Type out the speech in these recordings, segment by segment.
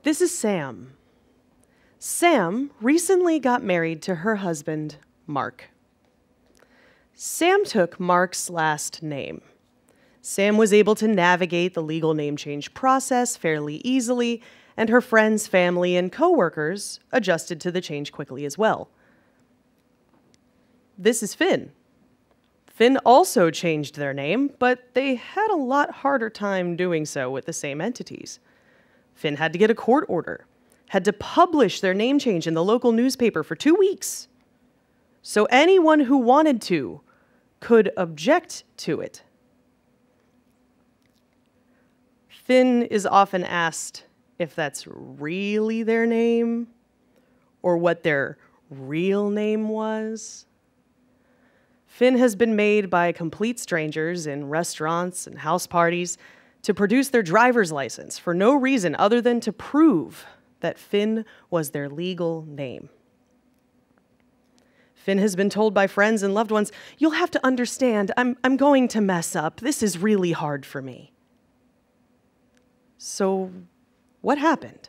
This is Sam. Sam recently got married to her husband, Mark. Sam took Mark's last name. Sam was able to navigate the legal name change process fairly easily, and her friends, family, and coworkers adjusted to the change quickly as well. This is Finn. Finn also changed their name, but they had a lot harder time doing so with the same entities. Finn had to get a court order, had to publish their name change in the local newspaper for 2 weeks. So anyone who wanted to could object to it. Finn is often asked if that's really their name or what their real name was. Finn has been made by complete strangers in restaurants and house parties to produce their driver's license for no reason other than to prove that Finn was their legal name. Finn has been told by friends and loved ones, "You'll have to understand, I'm going to mess up. This is really hard for me." So, what happened?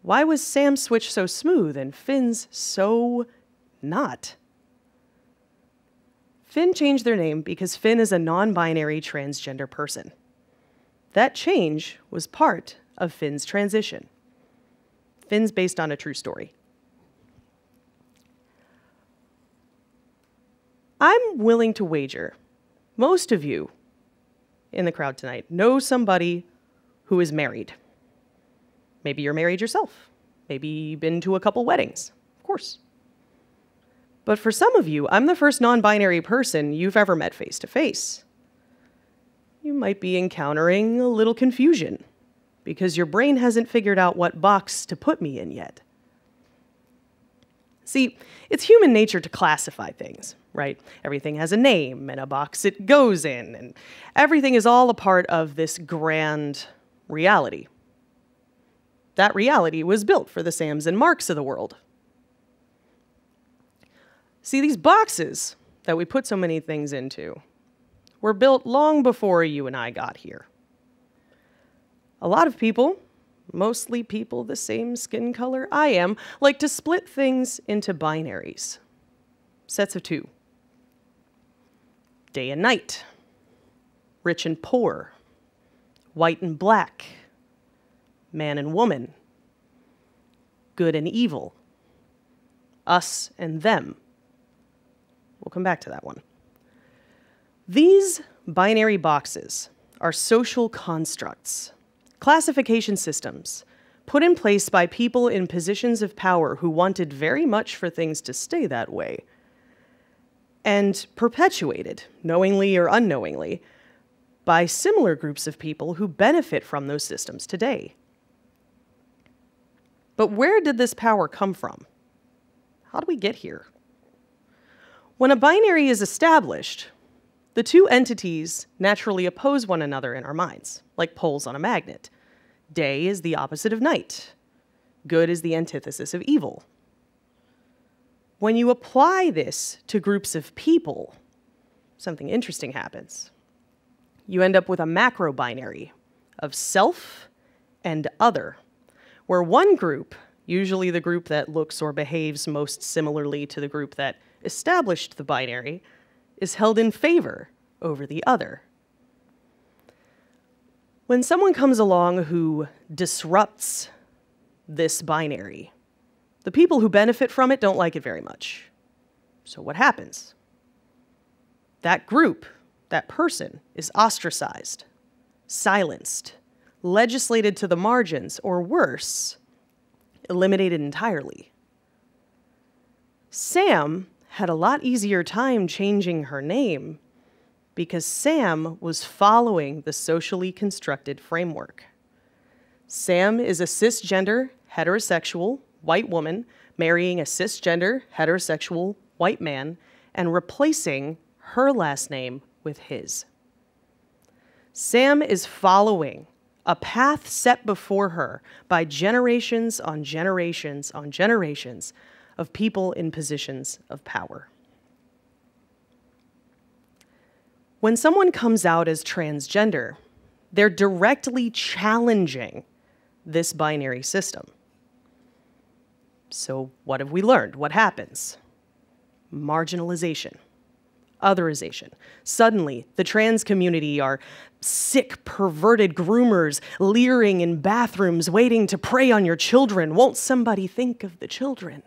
Why was Sam's switch so smooth and Finn's so not? Finn changed their name because Finn is a non-binary transgender person. That change was part of Finn's transition. Finn's based on a true story. I'm willing to wager most of you in the crowd tonight know somebody who is married. Maybe you're married yourself. Maybe you've been to a couple weddings. Of course. But for some of you, I'm the first non-binary person you've ever met face to face. You might be encountering a little confusion because your brain hasn't figured out what box to put me in yet. See, it's human nature to classify things, right? Everything has a name and a box it goes in, and everything is all a part of this grand reality. That reality was built for the Sams and Marks of the world. See, these boxes that we put so many things into were built long before you and I got here. A lot of people, mostly people the same skin color I am, like to split things into binaries. Sets of two. Day and night. Rich and poor. White and black. Man and woman. Good and evil. Us and them. We'll come back to that one. These binary boxes are social constructs, classification systems put in place by people in positions of power who wanted very much for things to stay that way, and perpetuated, knowingly or unknowingly, by similar groups of people who benefit from those systems today. But where did this power come from? How did we get here? When a binary is established, the two entities naturally oppose one another in our minds, like poles on a magnet. Day is the opposite of night. Good is the antithesis of evil. When you apply this to groups of people, something interesting happens. You end up with a macro binary of self and other, where one group, usually the group that looks or behaves most similarly to the group that established the binary, is held in favor over the other. When someone comes along who disrupts this binary, the people who benefit from it don't like it very much. So what happens? That group, that person, is ostracized, silenced, legislated to the margins, or worse, eliminated entirely. Sam had a lot easier time changing her name because Sam was following the socially constructed framework. Sam is a cisgender, heterosexual, white woman marrying a cisgender, heterosexual, white man and replacing her last name with his. Sam is following a path set before her by generations on generations on generations of people in positions of power. When someone comes out as transgender, they're directly challenging this binary system. So what have we learned? What happens? Marginalization, otherization. Suddenly, the trans community are sick, perverted groomers leering in bathrooms, waiting to prey on your children. Won't somebody think of the children?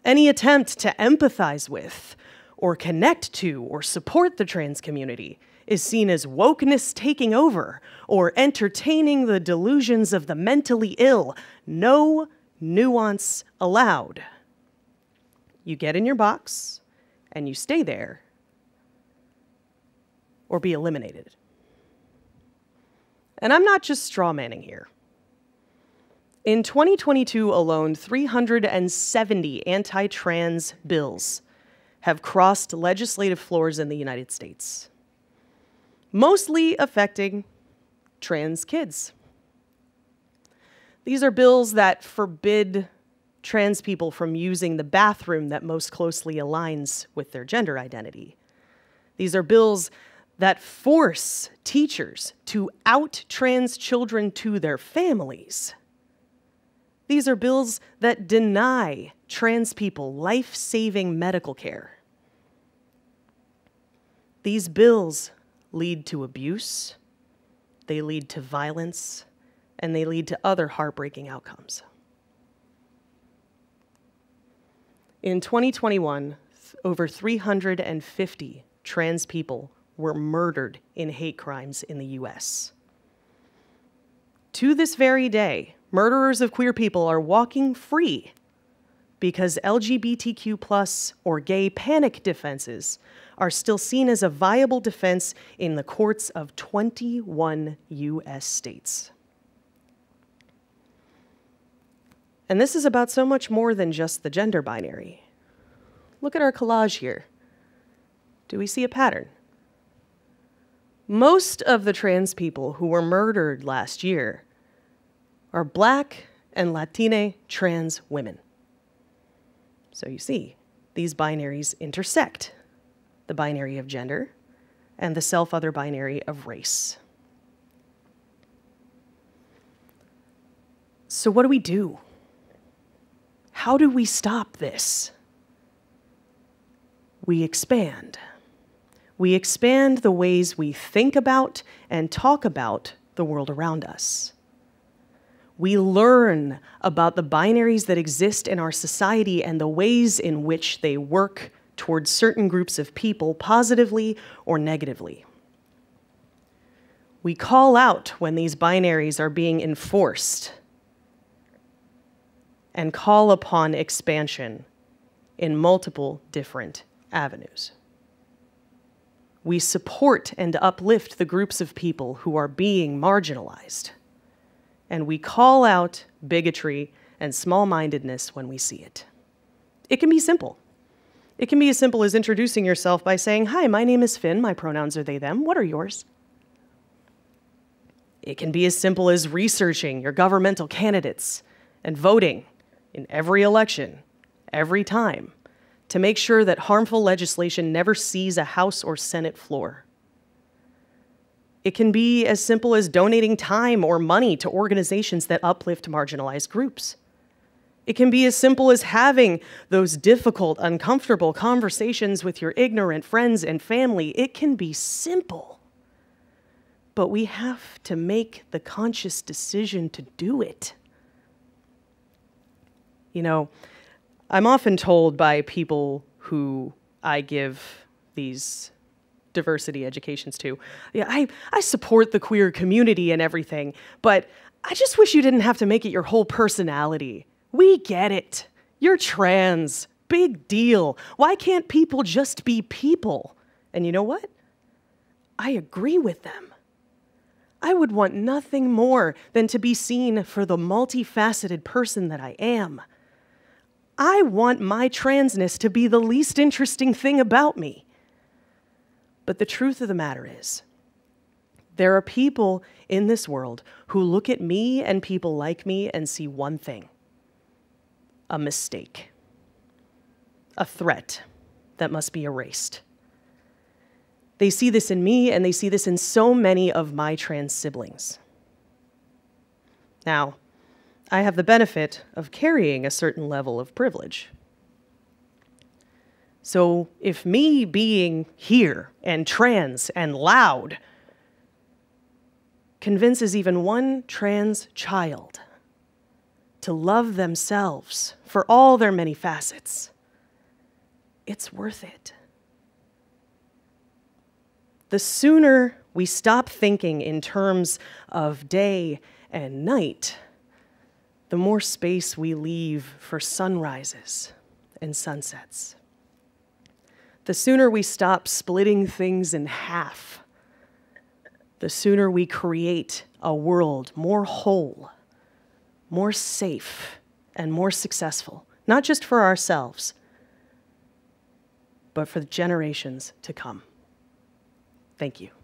Any attempt to empathize with, or connect to, or support the trans community is seen as wokeness taking over, or entertaining the delusions of the mentally ill. No nuance allowed. You get in your box, and you stay there, or be eliminated. And I'm not just strawmanning here. In 2022 alone, 370 anti-trans bills have crossed legislative floors in the United States, mostly affecting trans kids. These are bills that forbid trans people from using the bathroom that most closely aligns with their gender identity. These are bills that force teachers to out trans children to their families. These are bills that deny trans people life-saving medical care. These bills lead to abuse, they lead to violence, and they lead to other heartbreaking outcomes. In 2021, over 350 trans people were murdered in hate crimes in the US. To this very day, murderers of queer people are walking free because LGBTQ+ or gay panic defenses are still seen as a viable defense in the courts of 21 US states. And this is about so much more than just the gender binary. Look at our collage here. Do we see a pattern? Most of the trans people who were murdered last year are Black and Latina trans women. So you see, these binaries intersect, the binary of gender and the self-other binary of race. So what do we do? How do we stop this? We expand. We expand the ways we think about and talk about the world around us. We learn about the binaries that exist in our society and the ways in which they work towards certain groups of people positively or negatively. We call out when these binaries are being enforced and call upon expansion in multiple different avenues. We support and uplift the groups of people who are being marginalized, and we call out bigotry and small-mindedness when we see it. It can be simple. It can be as simple as introducing yourself by saying, "Hi, my name is Finn, my pronouns are they, them, what are yours?" It can be as simple as researching your governmental candidates and voting in every election, every time, to make sure that harmful legislation never sees a House or Senate floor. It can be as simple as donating time or money to organizations that uplift marginalized groups. It can be as simple as having those difficult, uncomfortable conversations with your ignorant friends and family. It can be simple, but we have to make the conscious decision to do it. You know, I'm often told by people who I give these diversity educations to, yeah, I support the queer community and everything, but I just wish you didn't have to make it your whole personality. We get it. You're trans. Big deal. Why can't people just be people? And you know what? I agree with them. I would want nothing more than to be seen for the multifaceted person that I am. I want my transness to be the least interesting thing about me. But the truth of the matter is, there are people in this world who look at me and people like me and see one thing: a mistake, a threat that must be erased. They see this in me, and they see this in so many of my trans siblings. Now, I have the benefit of carrying a certain level of privilege. So if me being here and trans and loud convinces even one trans child to love themselves for all their many facets, it's worth it. The sooner we stop thinking in terms of day and night, the more space we leave for sunrises and sunsets. The sooner we stop splitting things in half, the sooner we create a world more whole, more safe, and more successful, not just for ourselves, but for the generations to come. Thank you.